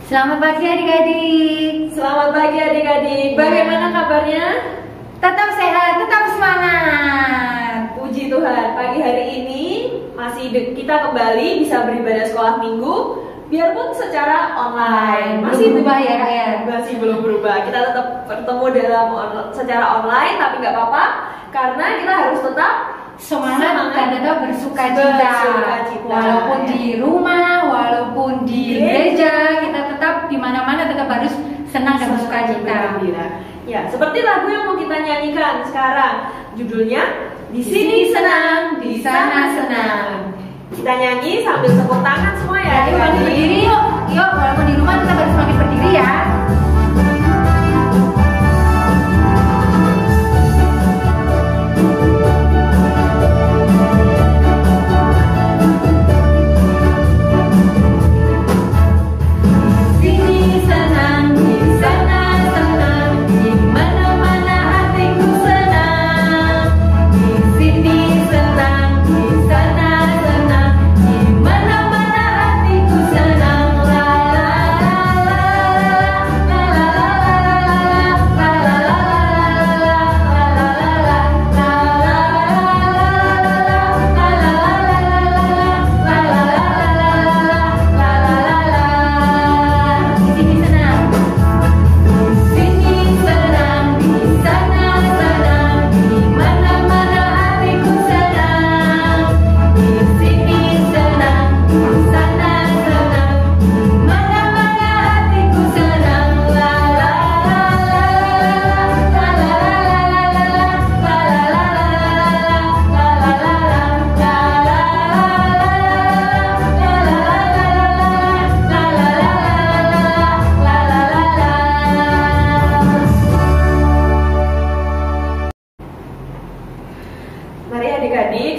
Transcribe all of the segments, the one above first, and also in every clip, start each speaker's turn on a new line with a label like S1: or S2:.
S1: Selamat pagi adik-adik.
S2: Selamat pagi adik-adik. Bagaimana kabarnya?
S1: Tetap sehat, tetap semangat.
S2: Puji Tuhan, pagi hari ini kita kembali bisa beribadah sekolah minggu, biarpun secara online.
S1: Masih berubah ya Kak ya?
S2: Masih belum berubah. Kita tetap bertemu secara online, tapi nggak apa-apa karena kita harus tetap
S1: semangat dan tetap bersuka cita. Walaupun di rumah, walaupun di gereja, kita tetap di mana-mana tetap harus senang dan bersuka cita.
S2: Ya, seperti lagu yang mau kita nyanyikan sekarang, judulnya Di Sini Senang, Di Sana Senang. Kita nyanyi sambil tepuk tangan semua ya.
S1: Ayo berdiri yuk. Yuk, walaupun di rumah kita harus semakin berdiri ya.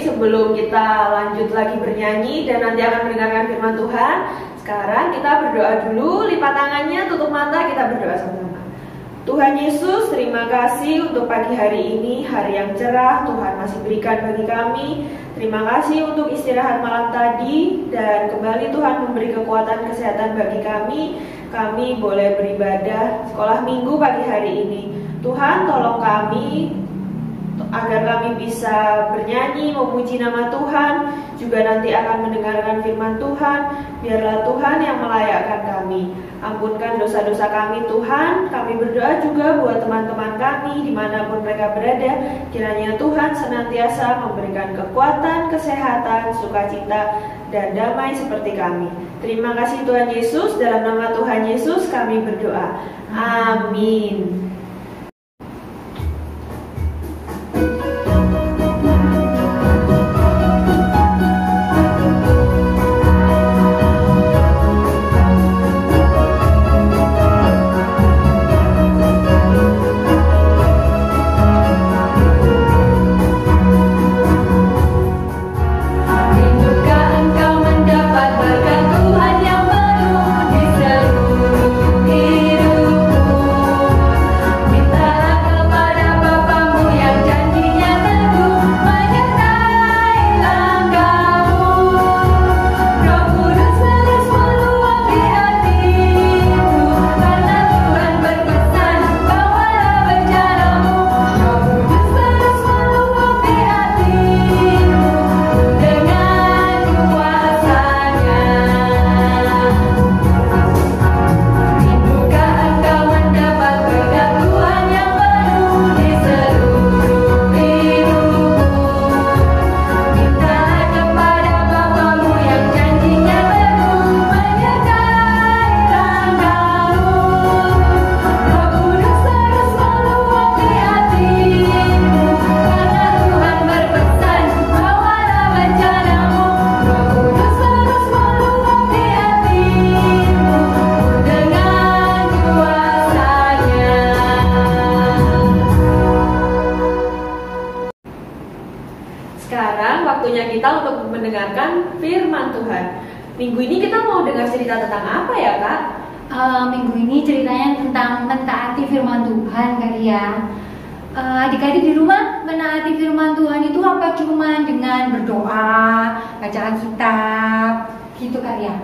S2: Sebelum kita lanjut lagi bernyanyi dan nanti akan mendengarkan firman Tuhan, sekarang kita berdoa dulu, lipat tangannya, tutup mata, kita berdoa sama-sama. Tuhan Yesus, terima kasih untuk pagi hari ini, hari yang cerah Tuhan masih berikan bagi kami. Terima kasih untuk istirahat malam tadi, dan kembali Tuhan memberi kekuatan kesehatan bagi kami. Kami boleh beribadah sekolah minggu pagi hari ini. Tuhan, tolong kami agar kami bisa bernyanyi, memuji nama Tuhan, juga nanti akan mendengarkan firman Tuhan. Biarlah Tuhan yang melayakkan kami. Ampunkan dosa-dosa kami Tuhan. Kami berdoa juga buat teman-teman kami dimanapun mereka berada. Kiranya Tuhan senantiasa memberikan kekuatan, kesehatan, sukacita, dan damai seperti kami. Terima kasih Tuhan Yesus. Dalam nama Tuhan Yesus kami berdoa. Amin. Waktunya kita untuk mendengarkan firman Tuhan. Minggu ini kita mau dengar cerita tentang apa ya Kak?
S1: Minggu ini ceritanya tentang mentaati firman Tuhan Kak ya. Adik-adik di rumah menaati firman Tuhan itu apa cuma dengan berdoa, bacaan kitab, gitu Kak ya?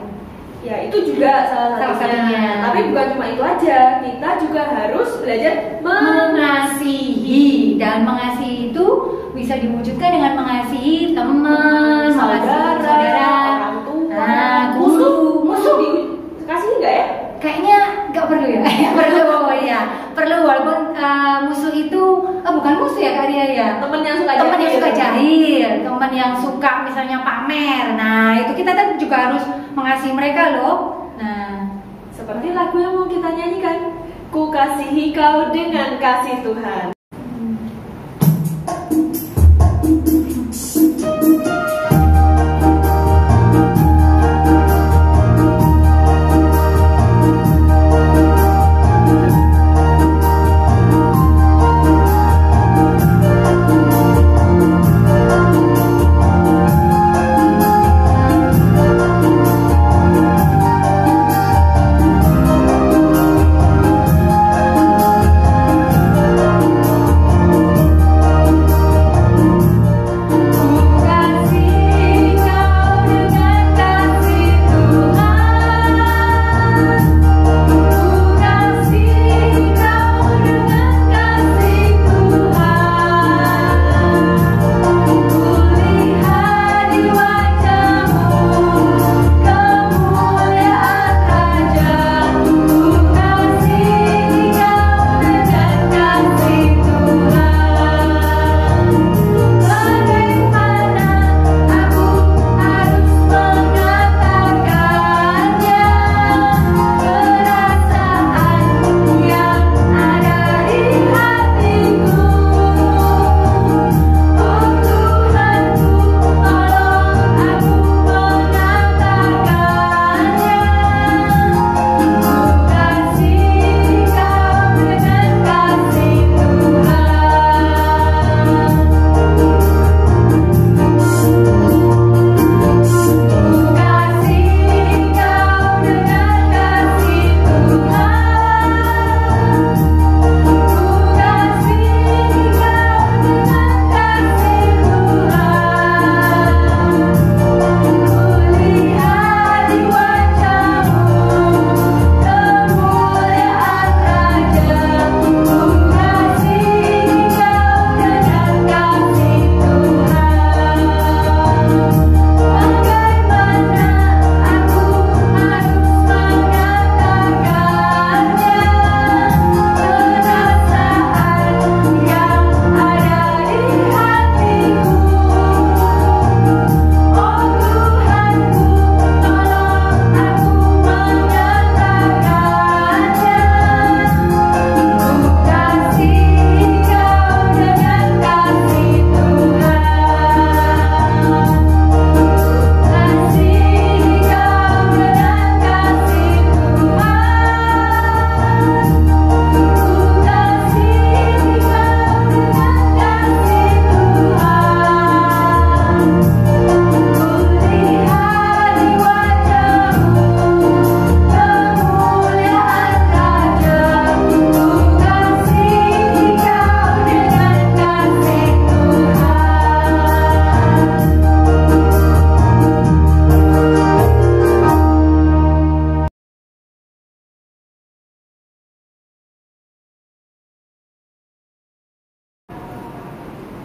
S2: Ya, itu juga salah satunya. Tapi bukan cuma itu aja, kita juga harus belajar
S1: mengasihi. Dan mengasihi itu bisa diwujudkan dengan mengasihi teman, saudara,
S2: orang tua, musuh dikasih enggak ya?
S1: Kayaknya nggak perlu ya. Perlu ya. Perlu, walaupun musuh itu bukan musuh ya Kak Ria ya.
S2: Teman yang suka
S1: jahil, teman yang suka misalnya pamer. Nah, itu kita kan juga harus mengasihi mereka loh. Nah,
S2: seperti lagu yang mau kita nyanyikan, Ku kasihi kau dengan kasih Tuhan.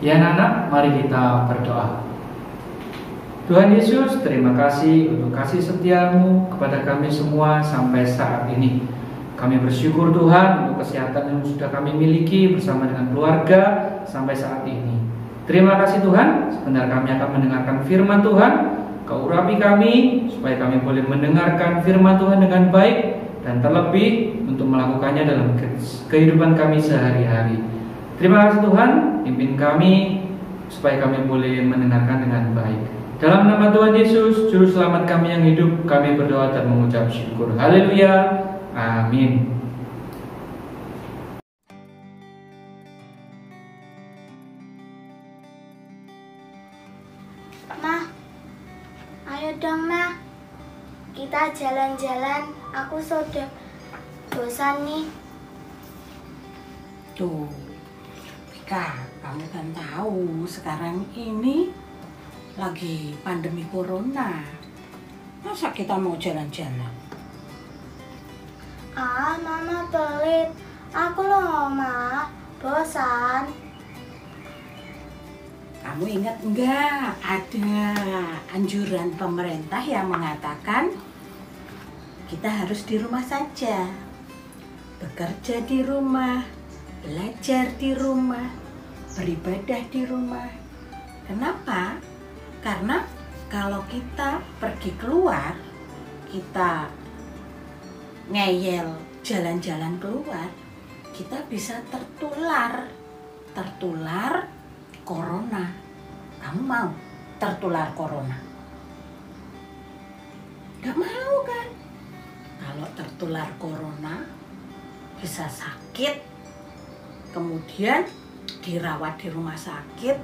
S3: Ya anak-anak, mari kita berdoa. Tuhan Yesus, terima kasih untuk kasih setiamu kepada kami semua sampai saat ini. Kami bersyukur Tuhan untuk kesehatan yang sudah kami miliki bersama dengan keluarga sampai saat ini. Terima kasih Tuhan, sebentar kami akan mendengarkan firman Tuhan. Kau urapi kami supaya kami boleh mendengarkan firman Tuhan dengan baik dan terlebih untuk melakukannya dalam kehidupan kami sehari-hari. Terima kasih Tuhan, pimpin kami supaya kami boleh mendengarkan dengan baik. Dalam nama Tuhan Yesus, Juru Selamat kami yang hidup, kami berdoa dan mengucap syukur. Haleluya, amin.
S4: Ma, ayo dong Ma, kita jalan-jalan. Aku sudah bosan nih.
S5: Tuh, Vika, kamu kan tahu sekarang ini lagi pandemi corona. Masa kita mau jalan-jalan?
S4: Ah, Mama pelit. Aku loh, Ma. Bosan.
S5: Kamu ingat enggak ada anjuran pemerintah yang mengatakan kita harus di rumah saja, bekerja di rumah, belajar di rumah, beribadah di rumah. Kenapa? Karena kalau kita pergi keluar, kita ngeyel jalan-jalan keluar, kita bisa tertular corona. Kamu mau tertular corona? Gak mau kan? Kalau tertular corona bisa sakit, kemudian dirawat di rumah sakit,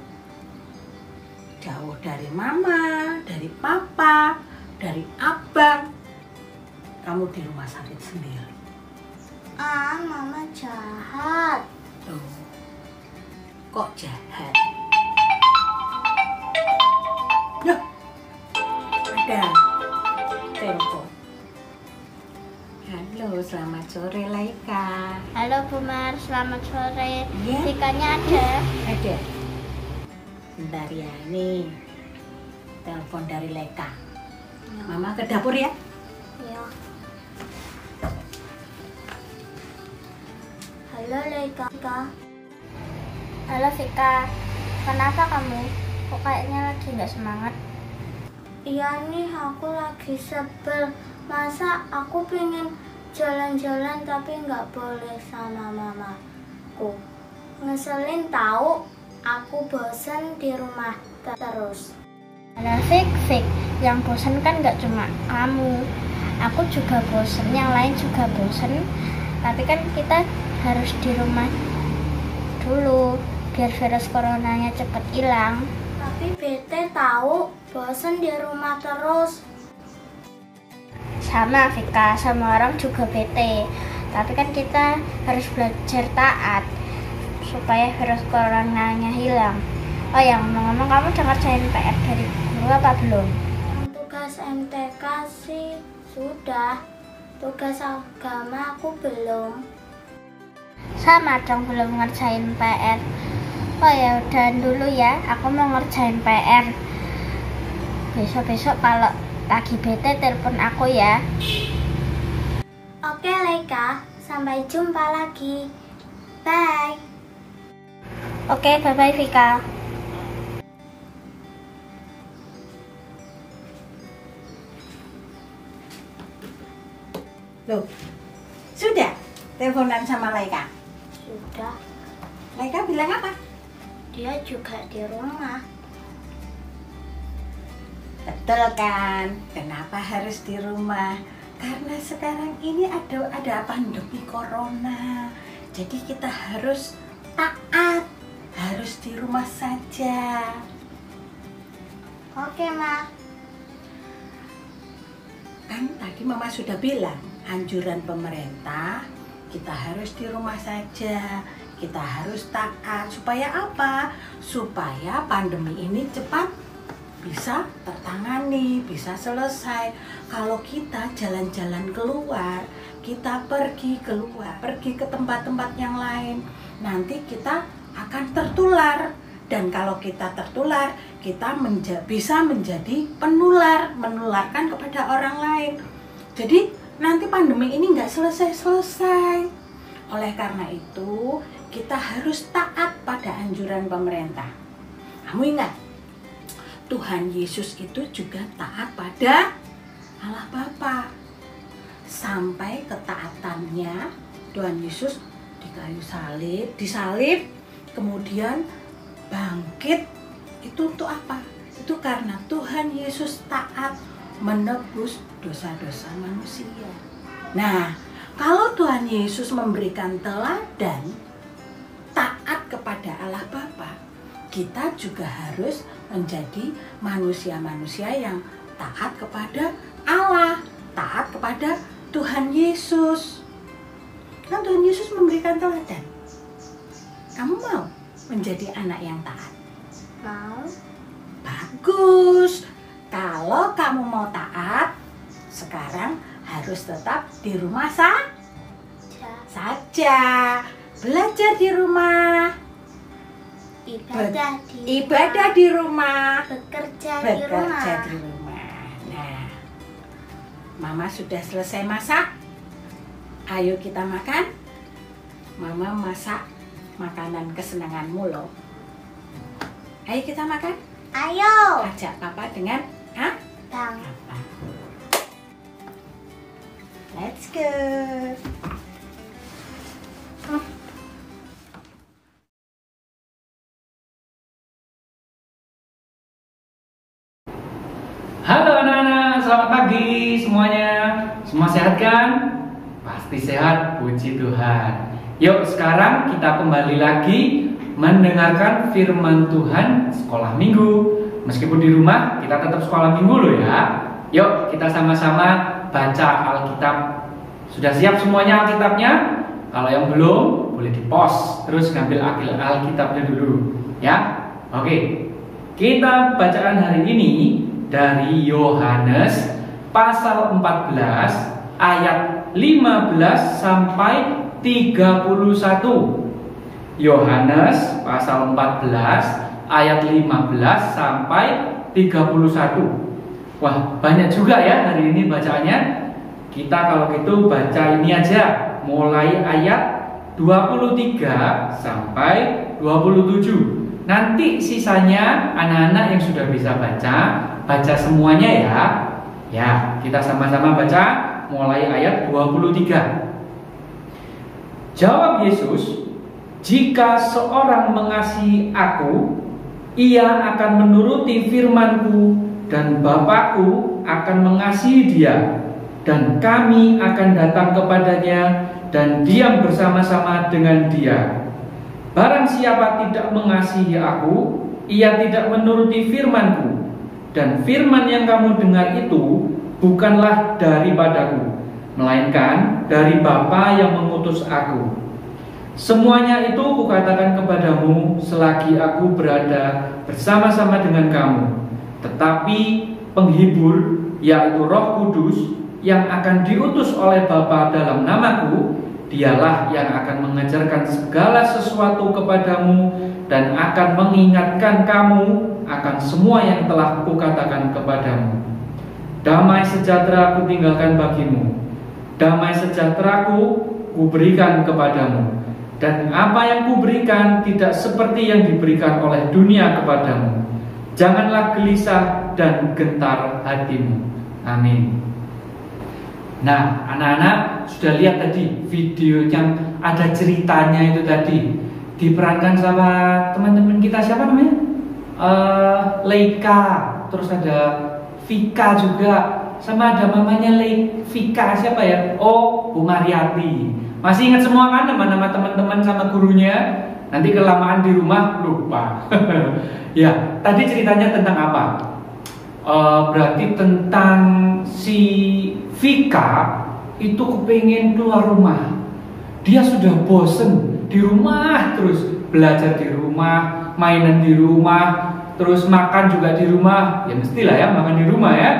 S5: jauh dari mama, dari papa, dari abang. Kamu di rumah sakit sendiri.
S4: Ah, Mama jahat.
S5: Tuh, kok jahat? Loh, ada telepon. Halo, selamat sore Laika.
S4: Halo Bu Mar, selamat sore.
S5: Iya.
S4: Vikanya ada?
S5: Ada. Bentar ya, nih telepon dari Laika. Mama ke dapur ya.
S4: Ya. Halo Laika. Halo Vika. Kenapa kamu? Kok kayaknya lagi nggak semangat? Iya nih, aku lagi sebel. Masa aku pengen jalan-jalan tapi nggak boleh sama mamaku. Ngeselin tahu. Aku bosan di rumah terus. Ada Fik. Yang bosan kan nggak cuma kamu. Aku juga bosan, yang lain juga bosan. Tapi kan kita harus di rumah dulu biar virus coronanya cepet hilang. Tapi bete tahu, bosan di rumah terus. Sama Vika, sama orang juga bete. Tapi kan kita harus belajar taat supaya virus coronanya hilang. Oh ya, ngomong-ngomong, kamu udah ngerjain PR dari guru apa belum? Tugas MTK sih sudah. Tugas agama aku belum. Sama dong, belum ngerjain PR. Oh ya, udah dulu ya, aku mau ngerjain PR. Besok-besok kalau lagi bete telepon aku ya. Oke Laika, sampai jumpa lagi. Bye. Oke, bye-bye Vika.
S5: Loh, sudah teleponan sama Laika?
S4: Sudah.
S5: Laika bilang apa?
S4: Dia juga di rumah.
S5: Betul kan? Kenapa harus di rumah? Karena sekarang ini ada pandemi corona. Jadi kita harus taat, harus di rumah saja.
S4: Oke, Ma.
S5: Kan tadi Mama sudah bilang, anjuran pemerintah kita harus di rumah saja, kita harus taat. Supaya apa? Supaya pandemi ini cepat bisa tertangani, bisa selesai. Kalau kita jalan-jalan keluar, kita pergi keluar, pergi ke tempat-tempat yang lain, nanti kita akan tertular. Dan kalau kita tertular, kita bisa menjadi penular, menularkan kepada orang lain. Jadi nanti pandemi ini nggak selesai-selesai. Oleh karena itu, kita harus taat pada anjuran pemerintah. Kamu ingat, Tuhan Yesus itu juga taat pada Allah Bapa. Sampai ketaatannya, Tuhan Yesus di kayu salib, disalib, kemudian bangkit. Itu untuk apa? Itu karena Tuhan Yesus taat menebus dosa-dosa manusia. Nah, kalau Tuhan Yesus memberikan teladan taat kepada Allah Bapa, kita juga harus menjadi manusia-manusia yang taat kepada Allah, taat kepada Tuhan Yesus. Kan Tuhan Yesus memberikan teladan. Kamu mau menjadi anak yang taat?
S4: Mau.
S5: Bagus. Kalau kamu mau taat, harus tetap di rumah saja. Belajar di rumah, ibadah di rumah,
S4: bekerja
S5: di rumah. Nah, Mama sudah selesai masak. Ayo kita makan. Mama masak makanan kesenanganmu loh. Ayo kita makan.
S4: Ayo.
S5: Ajak Papa dengan
S4: Bang.
S5: Let's go.
S3: Halo anak-anak, selamat pagi semuanya. Semua sehat kan? Pasti sehat, puji Tuhan. Yuk sekarang kita kembali lagi mendengarkan firman Tuhan sekolah minggu. Meskipun di rumah, kita tetap sekolah minggu loh ya. Yuk kita sama-sama baca Alkitab. Sudah siap semuanya Alkitabnya? Kalau yang belum, boleh di-pause. Terus ngambil Alkitabnya dulu ya. Oke, kita bacaan hari ini dari Yohanes pasal 14 ayat 15 sampai 31. Yohanes pasal 14 ayat 15 sampai 31. Wah, banyak juga ya hari ini bacaannya. Kita kalau gitu baca ini aja, mulai ayat 23 sampai 27. Nanti sisanya anak-anak yang sudah bisa baca semuanya ya. Ya, kita sama-sama baca mulai ayat 23. Jawab Yesus, "Jika seorang mengasihi aku, ia akan menuruti firman-Ku, dan Bapa-Ku akan mengasihi dia, dan kami akan datang kepadanya dan diam bersama-sama dengan dia. Barang siapa tidak mengasihi aku, ia tidak menuruti firman-Ku, dan firman yang kamu dengar itu bukanlah daripadaku, melainkan dari Bapa yang mengutus aku. Semuanya itu kukatakan kepadamu selagi aku berada bersama-sama dengan kamu. Tetapi penghibur, yaitu Roh Kudus, yang akan diutus oleh Bapa dalam namaku, dialah yang akan mengajarkan segala sesuatu kepadamu dan akan mengingatkan kamu akan semua yang telah kukatakan kepadamu. Damai sejahtera ku tinggalkan bagimu, damai sejahtera-Ku kuberikan kepadamu, dan apa yang kuberikan tidak seperti yang diberikan oleh dunia kepadamu. Janganlah gelisah dan gentar hatimu." Amin. Nah, anak-anak sudah lihat tadi video yang ada ceritanya itu tadi, diperankan sama teman-teman kita, siapa namanya? Leika, terus ada Vika juga, sama ada mamanya Vika, siapa ya? Oh, Bu Mariati. Masih ingat semua kan nama-nama teman-teman sama gurunya? Nanti kelamaan di rumah lupa. Ya, tadi ceritanya tentang apa? Berarti tentang si Vika itu kepengen keluar rumah. Dia sudah bosen di rumah terus, belajar di rumah, mainan di rumah, terus makan juga di rumah. Ya mestilah ya makan di rumah ya.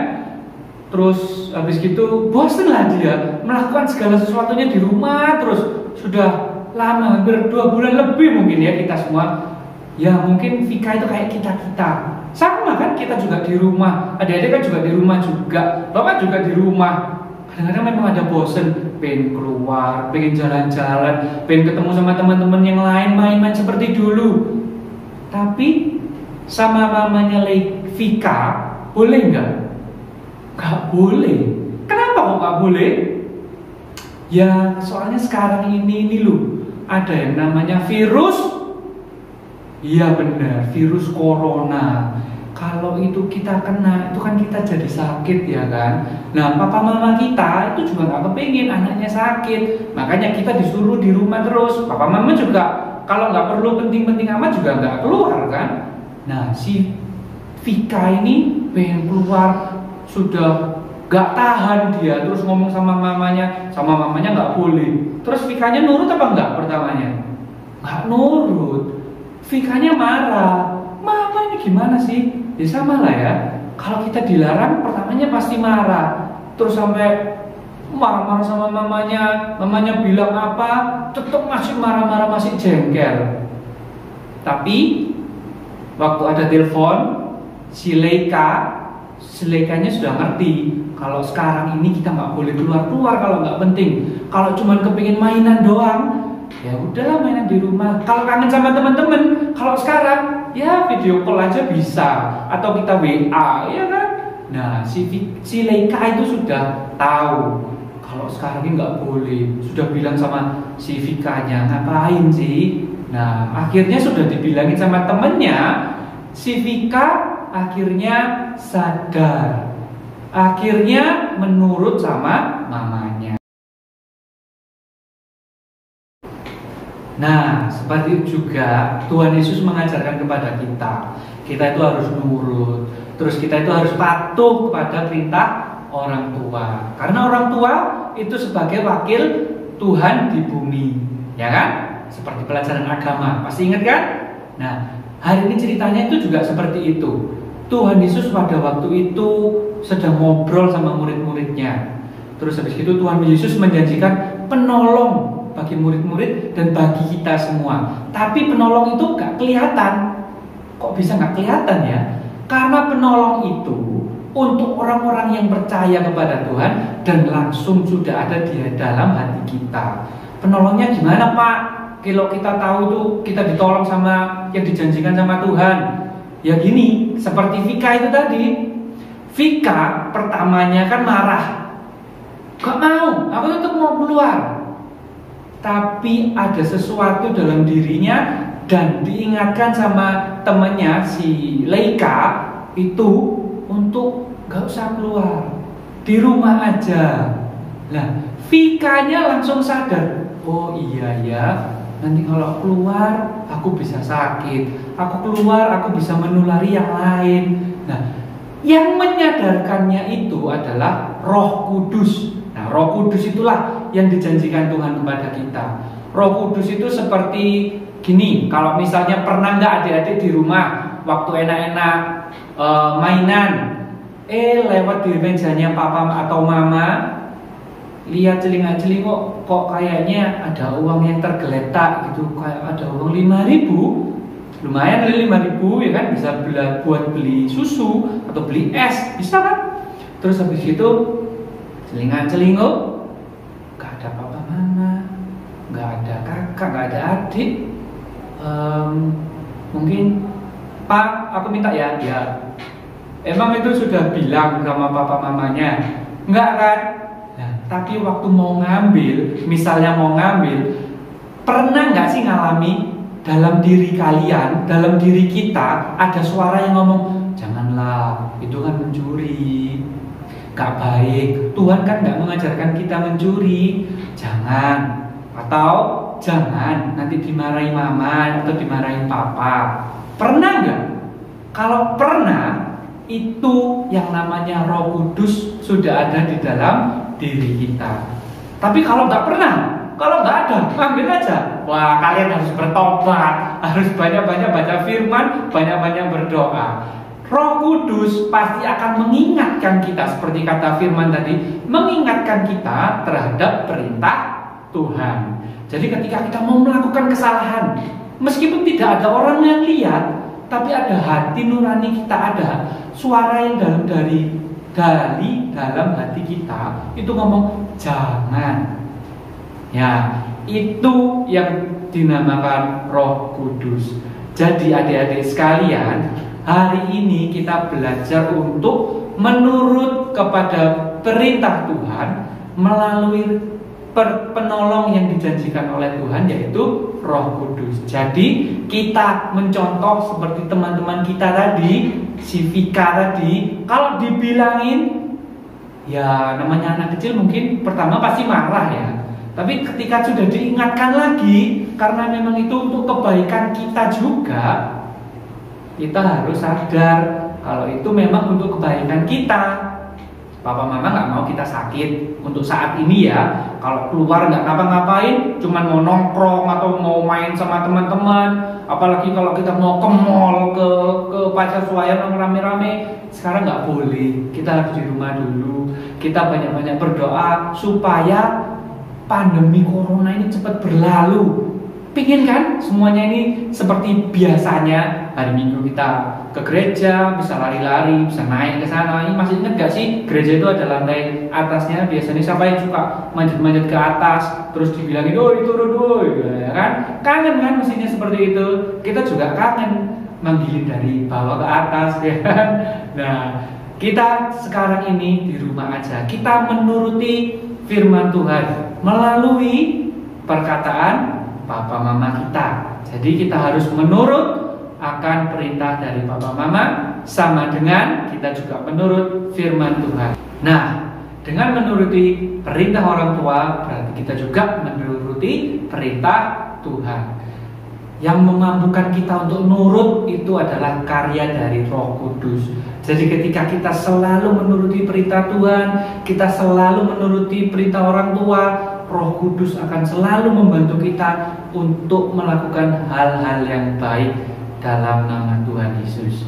S3: Terus habis gitu bosen lah dia melakukan segala sesuatunya di rumah terus. Sudah lama, hampir 2 bulan lebih mungkin ya kita semua. Ya mungkin Vika itu kayak kita-kita. Sama kan, kita juga di rumah, adik-adik kan juga di rumah juga, bapak juga di rumah. Kadang-kadang memang ada bosen, pengen keluar, pengen jalan-jalan, pengen ketemu sama teman-teman yang lain, main-main seperti dulu. Tapi sama mamanya Vika, boleh nggak? Nggak boleh. Kenapa kok nggak boleh? Ya soalnya sekarang ini loh, ada yang namanya virus. Iya benar, virus corona. Kalau itu kita kena, itu kan kita jadi sakit ya kan. Nah papa mama kita itu juga gak kepingin anaknya sakit. Makanya kita disuruh di rumah terus. Papa mama juga kalau gak perlu penting-penting amat juga gak keluar kan. Nah si Vika ini pengen keluar, sudah gak tahan dia. Terus ngomong sama mamanya gak boleh. Terus Vikanya nurut apa enggak pertamanya? Gak nurut. Vikanya marah. Mama ini gimana sih? Ya sama lah ya. Kalau kita dilarang, pertamanya pasti marah. Terus sampai marah-marah sama mamanya bilang apa, tetap masih marah-marah, masih jengkel. Tapi waktu ada telepon, si Leikanya sudah ngerti kalau sekarang ini kita nggak boleh keluar kalau nggak penting. Kalau cuma kepingin mainan doang, ya udahlah mainan di rumah. Kalau kangen sama teman-teman, kalau sekarang ya video call aja bisa, atau kita WA, ya kan? Nah, si Leika itu sudah tahu kalau sekarang ini nggak boleh. Sudah bilang sama si Vikanya, ngapain sih? Nah, akhirnya sudah dibilangin sama temennya, si Vika akhirnya sadar, akhirnya menurut sama mamanya. Nah, seperti itu juga Tuhan Yesus mengajarkan kepada kita. Kita itu harus nurut, terus kita itu harus patuh kepada perintah orang tua. Karena orang tua itu sebagai wakil Tuhan di bumi, ya kan? Seperti pelajaran agama, pasti ingat kan? Nah, hari ini ceritanya itu juga seperti itu. Tuhan Yesus pada waktu itu sedang ngobrol sama murid-muridnya. Terus habis itu Tuhan Yesus menjanjikan penolong bagi murid-murid dan bagi kita semua. Tapi penolong itu gak kelihatan. Kok bisa gak kelihatan ya? Karena penolong itu untuk orang-orang yang percaya kepada Tuhan dan langsung sudah ada di dalam hati kita. Penolongnya gimana, Pak? Kalau kita tahu tuh kita ditolong sama yang dijanjikan sama Tuhan. Ya gini, seperti Vika itu tadi. Vika pertamanya kan marah, gak mau, aku tetap mau keluar. Tapi ada sesuatu dalam dirinya dan diingatkan sama temannya si Leika itu untuk gak usah keluar, di rumah aja. Nah, Vikanya langsung sadar, oh iya ya, nanti kalau keluar aku bisa sakit, aku keluar aku bisa menulari yang lain. Nah, yang menyadarkannya itu adalah Roh Kudus. Nah, Roh Kudus itulah yang dijanjikan Tuhan kepada kita. Roh Kudus itu seperti gini, kalau misalnya pernah nggak adik-adik di rumah waktu enak-enak mainan, lewat di mejanya papa atau mama, lihat celing-celing kok kayaknya ada uang yang tergeletak gitu, kayak ada uang 5.000, lumayan dari 5.000 ya kan, bisa buat beli susu atau beli es, bisa kan? Terus habis itu celing-celing gak ada papa mama, gak ada kakak, gak ada adik, mungkin Pak, aku minta ya, emang itu sudah bilang sama papa mamanya, enggak kan? Nah, tapi waktu mau ngambil, misalnya mau ngambil, pernah nggak sih ngalami dalam diri kalian, dalam diri kita ada suara yang ngomong, janganlah, itu kan mencuri, gak baik. Tuhan kan nggak mengajarkan kita mencuri, jangan, atau jangan nanti dimarahi mama atau dimarahi papa. Pernah nggak? Kalau pernah, itu yang namanya Roh Kudus sudah ada di dalam diri kita. Tapi kalau nggak pernah, kalau nggak ada, ambil aja. Wah, kalian harus bertobat, harus banyak-banyak baca firman, banyak-banyak berdoa. Roh Kudus pasti akan mengingatkan kita, seperti kata firman tadi, mengingatkan kita terhadap perintah Tuhan. Jadi ketika kita mau melakukan kesalahan, meskipun tidak ada orang yang lihat, tapi ada hati nurani kita, ada suara yang dari dalam hati kita itu ngomong jangan. Ya, itu yang dinamakan Roh Kudus. Jadi adik-adik sekalian, hari ini kita belajar untuk menurut kepada perintah Tuhan melalui penolong yang dijanjikan oleh Tuhan, yaitu Roh Kudus. Jadi kita mencontoh seperti teman-teman kita tadi, si Vika tadi, kalau dibilangin, ya namanya anak kecil mungkin pertama pasti marah ya. Tapi ketika sudah diingatkan lagi, karena memang itu untuk kebaikan kita juga, kita harus sadar kalau itu memang untuk kebaikan kita. Papa mama nggak mau kita sakit. Untuk saat ini ya, kalau keluar nggak ngapa-ngapain, cuman mau nongkrong atau mau main sama teman-teman, apalagi kalau kita mau ke mall, ke pasar suayan rame-rame, sekarang nggak boleh. Kita harus di rumah dulu. Kita banyak-banyak berdoa supaya pandemi corona ini cepat berlalu. Pingin kan semuanya ini seperti biasanya, hari Minggu kita ke gereja, bisa lari-lari, bisa naik ke sana. Ini masih ingat gak sih, gereja itu ada lantai atasnya. Biasanya siapa yang suka manjat-manjat ke atas terus dibilangin, oh itu ya kan? Kangen kan mestinya seperti itu. Kita juga kangen manggilin dari bawah ke atas ya kan? Nah, kita sekarang ini di rumah aja, kita menuruti firman Tuhan melalui perkataan Papa Mama kita. Jadi kita harus menurut akan perintah dari Papa Mama, sama dengan kita juga menurut firman Tuhan. Nah, dengan menuruti perintah orang tua, berarti kita juga menuruti perintah Tuhan. Yang memampukan kita untuk nurut itu adalah karya dari Roh Kudus. Jadi ketika kita selalu menuruti perintah Tuhan, kita selalu menuruti perintah orang tua, Roh Kudus akan selalu membantu kita untuk melakukan hal-hal yang baik dalam nama Tuhan Yesus.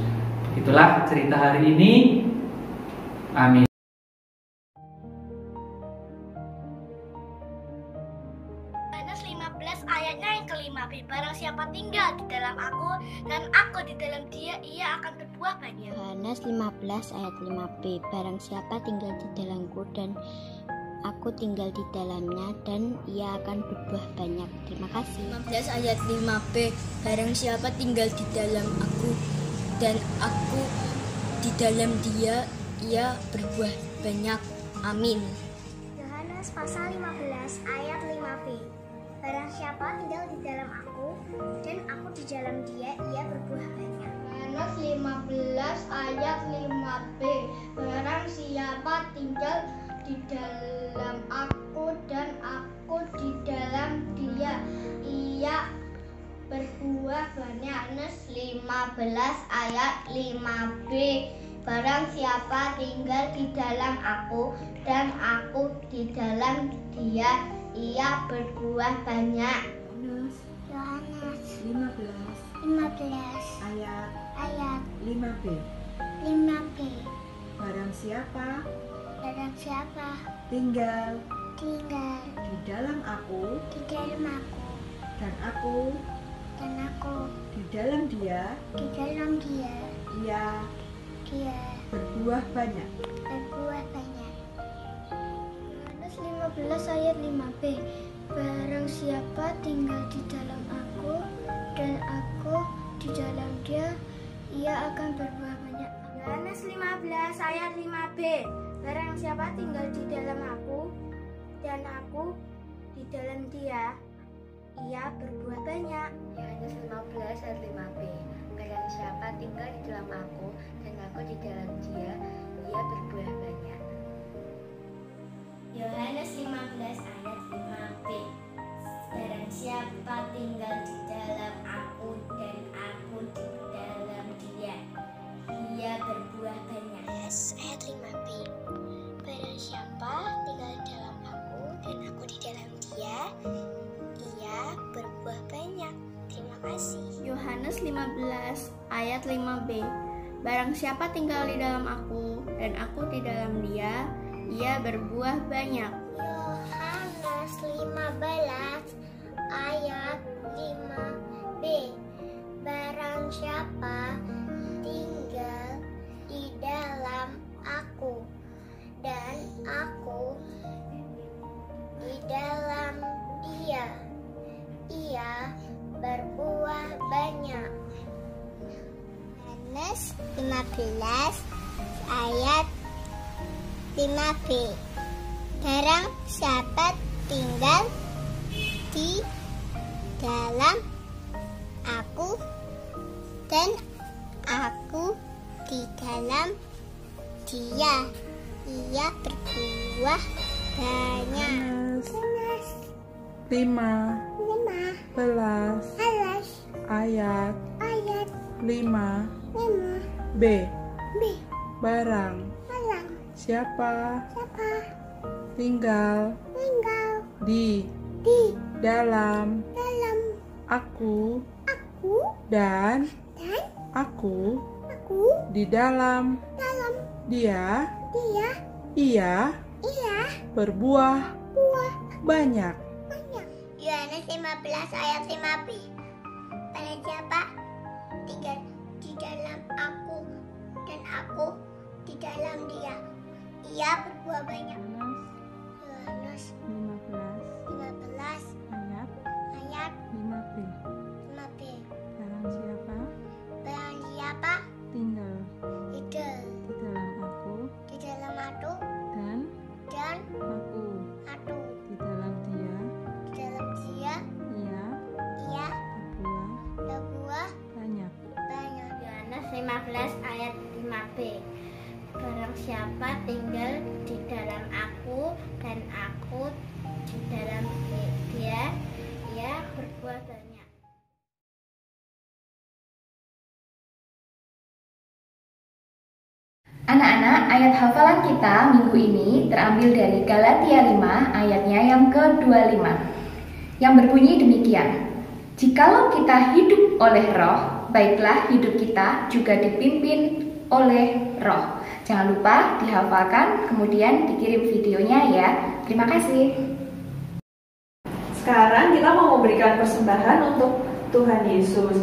S3: Itulah cerita hari ini. Amin.
S4: Yohanes 15 ayatnya yang ke-5b. Barang siapa tinggal di dalam aku dan aku di dalam dia, ia akan berbuah banyak.
S6: Yohanes 15 ayat 5b. Barang siapa tinggal di dalamku dan aku tinggal di dalamnya, dan ia akan berbuah banyak. Terima kasih.
S7: 15 ayat 5b. Barang siapa tinggal di dalam aku dan aku di dalam dia, ia berbuah banyak. Amin.
S4: Yohanes pasal 15 ayat 5b. Barang siapa tinggal di dalam aku dan aku di dalam dia, ia berbuah banyak.
S7: Yohanes 15 ayat 5b. Barang siapa tinggal di dalam aku dan aku di dalam dia, ia berbuah banyak. Yohanes 15 ayat 5b. Barang siapa tinggal di dalam aku dan aku di dalam dia, ia berbuah banyak.
S4: Yohanes
S5: 15 ayat 5b. Barang siapa tinggal di dalam aku dan aku di dalam dia, ia berbuah banyak.
S4: Yohanes 15 ayat 5b. Barang siapa tinggal di dalam aku dan aku di dalam dia, ia akan berbuah banyak. Yohanes 15 ayat 5b. Barang siapa tinggal di dalam aku dan aku di dalam dia, ia berbuah banyak.
S6: Yohanes 15 ayat 5b. Barang siapa tinggal di dalam aku dan aku di dalam dia, ia berbuah banyak.
S4: Yohanes 15 ayat 5b. Barang siapa tinggal di dalam aku dan aku di dalam dia, ia berbuah banyak. Ayat 5b. Barang siapa tinggal di dalam aku dan aku di dalam dia, ia berbuah banyak. Terima kasih.
S7: Yohanes 15 ayat 5b. Barang siapa tinggal di dalam aku dan aku di dalam dia, ia berbuah banyak.
S4: Yohanes 15 ayat 5b. Barang siapa tinggal di dalam aku dan aku di dalam dia, ia berbuah banyak. Yohanes 15 ayat 5b. Barang siapa tinggal di dalam aku dan aku di dalam dia, ia berbuah banyak.
S5: 15 ayat 5b. Barang
S8: Siapa
S4: Siapa
S8: tinggal
S4: tinggal
S8: di
S4: di
S8: dalam
S4: dalam
S8: aku
S4: aku
S8: dan
S4: dan
S8: aku
S4: aku
S8: di dalam
S4: dalam
S8: dia,
S4: dia
S8: ia
S4: ia
S8: berbuah
S4: buah
S8: banyak.
S4: banyak. Yohanes 15 ayat 5b. Pada siapa tinggal di dalam aku dan aku di dalam dia, ia berbuah banyak. Yohanes 15 ayat 5b.
S8: Barang siapa
S4: Barang siapa
S8: tinggal
S4: hidup
S8: di dalam aku
S4: di dalam aku
S8: dan
S4: dan
S8: aku
S4: aku
S8: di dalam dia,
S4: di dalam dia,
S8: ia
S4: ia
S8: berbuah
S4: berbuah
S8: banyak.
S4: banyak. Yohanes 15 ayat 5b. Barang siapa tinggal di dalam aku dan aku di dalam dia, ia berbuah banyak.
S9: Anak-anak, ayat hafalan kita minggu ini terambil dari Galatia 5 ayatnya yang ke-25 yang berbunyi demikian: jikalau kita hidup oleh roh, baiklah hidup kita juga dipimpin oleh roh. Jangan lupa dihafalkan, kemudian dikirim videonya ya. Terima kasih.
S2: Sekarang kita mau memberikan persembahan untuk Tuhan Yesus.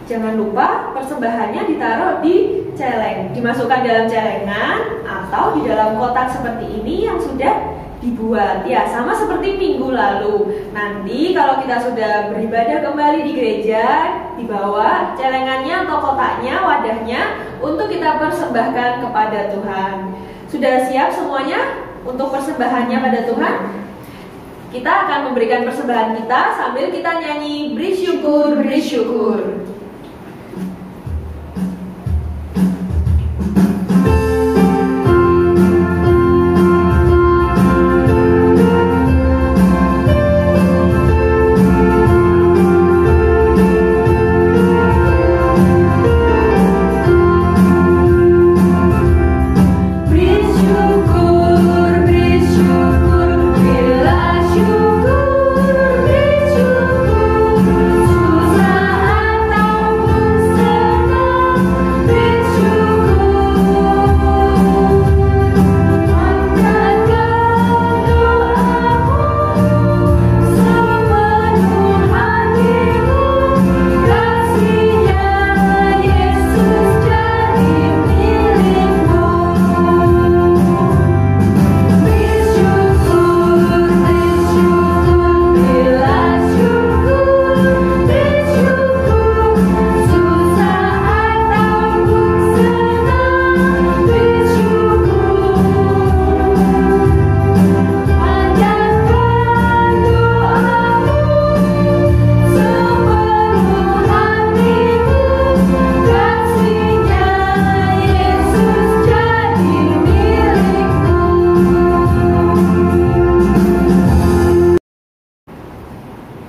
S2: Jangan lupa persembahannya ditaruh di celeng, dimasukkan dalam celengan atau di dalam kotak seperti ini yang sudah dibuat. Ya, sama seperti minggu lalu. Nanti kalau kita sudah beribadah kembali di gereja, dibawa celengannya atau kotaknya, wadahnya untuk kita persembahkan kepada Tuhan. Sudah siap semuanya untuk persembahannya pada Tuhan? Kita akan memberikan persembahan kita sambil kita nyanyi bersyukur, bersyukur.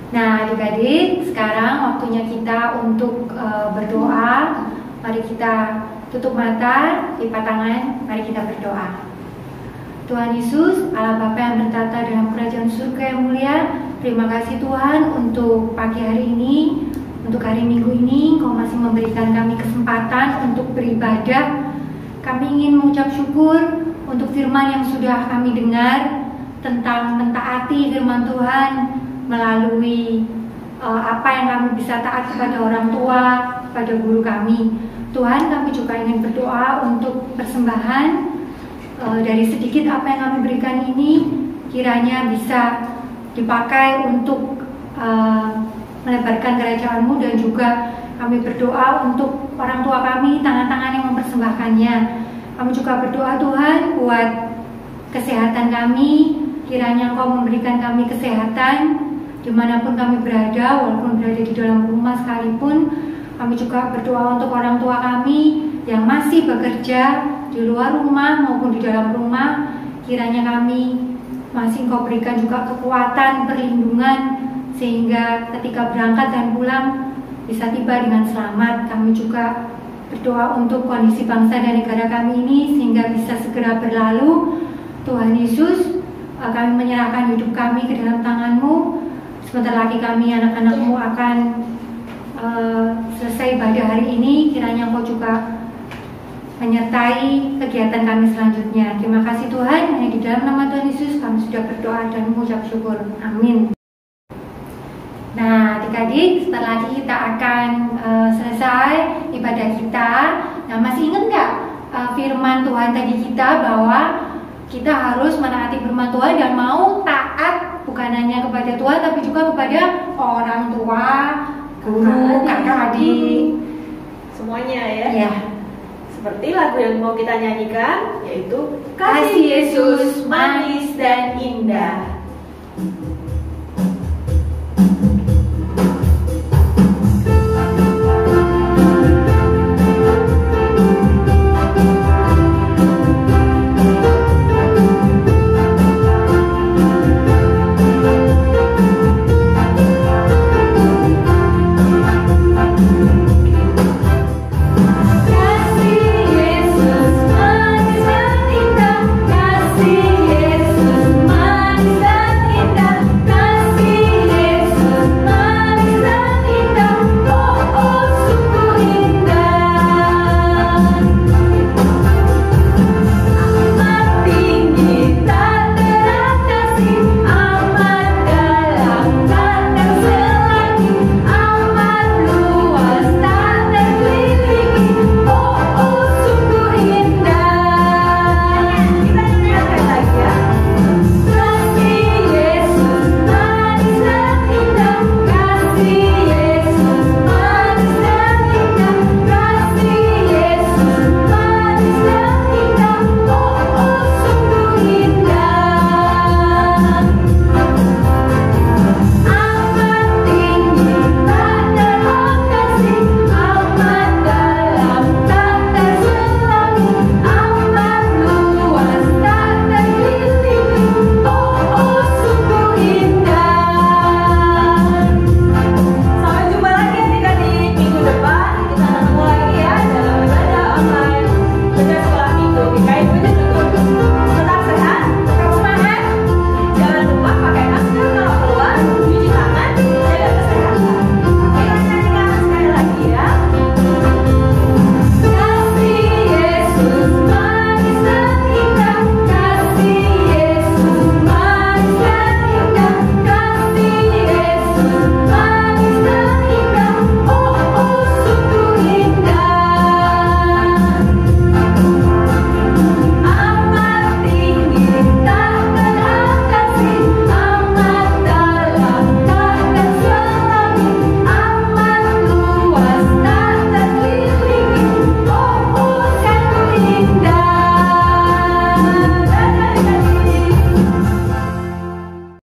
S1: Nah adik-adik, sekarang waktunya kita untuk berdoa. Mari kita tutup mata, lipat tangan, mari kita berdoa. Tuhan Yesus, Allah Bapa yang bertata dalam kerajaan surga yang mulia, terima kasih Tuhan untuk pagi hari ini, untuk hari Minggu ini, Kau masih memberikan kami kesempatan untuk beribadah. Kami ingin mengucap syukur untuk firman yang sudah kami dengar tentang mentaati firman Tuhan melalui apa yang kami bisa taat kepada orang tua, kepada guru kami. Tuhan, kami juga ingin berdoa untuk persembahan dari sedikit apa yang kami berikan ini, kiranya bisa dipakai untuk melebarkan kerajaan-Mu, dan juga kami berdoa untuk orang tua kami, tangan-tangan yang mempersembahkannya. Kami juga berdoa Tuhan buat kesehatan kami, kiranya Engkau memberikan kami kesehatan dimanapun kami berada, walaupun berada di dalam rumah sekalipun. Kami juga berdoa untuk orang tua kami yang masih bekerja di luar rumah maupun di dalam rumah. Kiranya kami masih Engkau berikan juga kekuatan, perlindungan, sehingga ketika berangkat dan pulang bisa tiba dengan selamat. Kami juga berdoa untuk kondisi bangsa dan negara kami ini sehingga bisa segera berlalu. Tuhan Yesus, kami menyerahkan hidup kami ke dalam tangan-Mu. Sebentar lagi kami anak-anak-Mu akan selesai ibadah hari ini. Kiranya Engkau juga menyertai kegiatan kami selanjutnya. Terima kasih Tuhan, hanya di dalam nama Tuhan Yesus kami sudah berdoa dan mengucap syukur. Amin. Nah, adik-adik, sebentar lagi kita akan selesai ibadah kita. Nah, masih ingat nggak firman Tuhan tadi kita bahwa kita harus menaati firman Tuhan dan mau taat bukan hanya kepada Tuhan tapi juga kepada orang tua, guru, kakak adik,
S2: semuanya ya.
S1: Ya.
S2: Seperti lagu yang mau kita nyanyikan, yaitu
S1: Kasih Yesus manis dan indah.